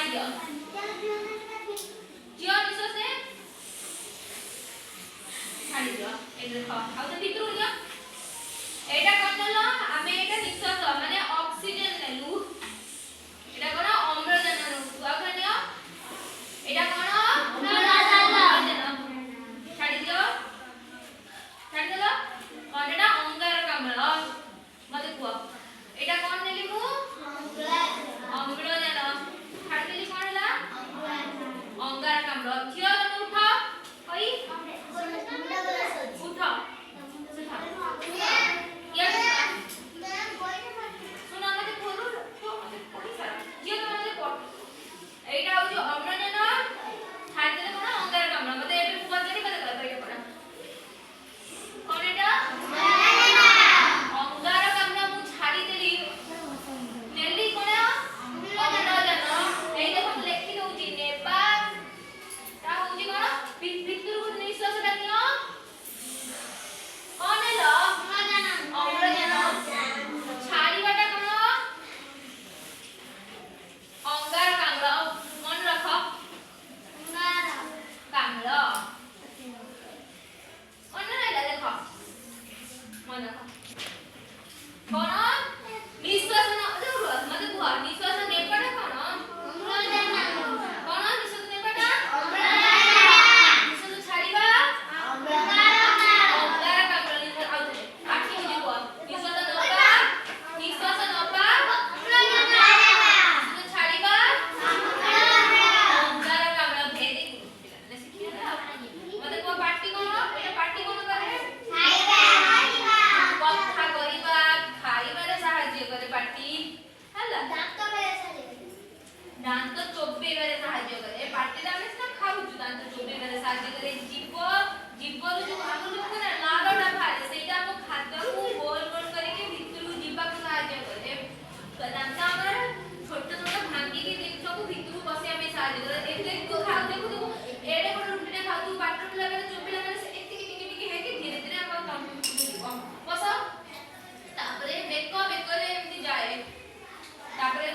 ଛାଡ଼ି ଦିଅ ଝିଅ ନିଶ୍ୱାସ ନେ ଛାଡ଼ି ଦିଅ ଏଇ ଦେଖ ଆଉ ତ ଭିତରକୁ ଦିଅ ଏଇଟା କଣ ନେଲ ଆମେ ଏଇଟା ନିଶ୍ୱାସ ମାନେ ଅକ୍ସିଜେନ ନେଲୁ ଏଇଟା କଣ ଅମ୍ଳଜାନ ନେଲୁ ଆଉ କଣ ନିଅ ଏଇଟା କଣ ଅମ୍ଳଜାନ ଛାଡ଼ି ଦିଅ ଛାଡ଼ିଦେଲ କଣ ଏଟା ଅଙ୍ଗାରକାମ୍ଳ ମତେ କୁହ ଏଇଟା କଣ ନେଲି ମୁଁ ଅମ୍ଳଜାନ ଛାଡ଼ିଦେଲି କଣ ହେଲା ଅଙ୍ଗାରକାମ୍ଳ ଝିଅ ତମେ ଉଠ କହି ଉଠ ଶୁଣ ମତେ ପଢୁ ମତେ ପଢି ସାର ଝିଅ ତମେ ମତେ ପଢ ଏଇଟା ହଉଛି ଅମ୍ଳଜାନ ଛାଡ଼ିଦେଲେ କଣ ଅଙ୍ଗାରକାମ୍ଳ ମତେ ଏବେ ପଚାରି ମତେ କହିବ ଏଇଟା ପଢ କଣ ଏଟା ଅଙ୍ଗାରକାମ୍ଳ ମୁଁ ଛାଡ଼ିଦେଲି ନେଲି କଣ ଅମ୍ଳଜାନ ଏଇ ଦେଖ ମୁଁ ଲେଖି ଦଉଛି ନେବା ତା ହଉଛି କଣ ଭିତରକୁ ନିଶ୍ୱାସଟା ନିଅ କଣ ନେଲ ଅମ୍ଳଜାନ ଛାଡ଼ିବାଟା କଣ ଅଙ୍ଗାରକାମ୍ଳ ମନେ ରଖ କାମ୍ଳ ମନେ ରହିଲା ଦେଖ ମନେ ରଖ କଣ ନିଶ୍ୱାସ ମତେ କୁହ ନିଶ୍ୱାସ ନେବାଟା କଣ କଣ ନିଶ୍ୱାସ ନେବାଟା ନିଶ୍ୱାସ ଛାଡ଼ିବା ଅଙ୍ଗାରକାମ୍ଳ ଆଉ ଥରେ ପାଟି ବୁଝି କୁହ ନିଶ୍ୱାସ ନବା ନିଶ୍ୱାସ ଛାଡ଼ିବା ଅଙ୍ଗାରକାମ୍ଳ ଭେରି ଗୁଡ୍ ପିଲାମାନେ ଶିଖିଲେ ମତେ କୁହ ପାଟି କଣ ଏଇଟା ପାଟି କଣ କରେ କଥା କରିବା ଖାଇବାରେ ସାହାଯ୍ୟ କରେ ପାଟି ହେଲା ଦାନ୍ତ ଚୋବେଇବାରେ ସାହାଯ୍ୟ କରେ ପାଟିରେ ଆମେ ସିନା ଖାଉଛୁ ଦାନ୍ତ ଚୋବେଇବାରେ ସାହାଯ୍ୟ କରେ ଜୀବରୁ ଯୋଉ ଆମର ଯୋଉ ନାଳଟା ବାହାରେ ସେଇଟା ଆମ ଖାଦ୍ୟକୁ ଗୋଲ ଗୋଲ କରିକି ଭିତରକୁ ଯିବାକୁ ସାହାଯ୍ୟ କରେ ଦାନ୍ତ ଆମର ଛୋଟ ଛୋଟ ଭାଙ୍ଗିକି ଜିନିଷକୁ ଭିତରକୁ ବସିବା ପାଇଁ ସାହାଯ୍ୟ କରେ ଏଥିରେ ତୁ ଖାଉ ଦେଖୁଥିବୁ ଏଡେ ବଡ ରୁଟିଟା ଖାଉଥିବୁ ପାଟିରେ ପିଲାବେଳେ ଚୋବେଇଲା ମାନେ ସେ ଏତିକି ଟିକେ ହେଇକି ଧୀରେ ଧୀରେ ଆମ ବସ ତାପରେ ବେକରେ ଏମିତି ଯାଏ ତାପରେ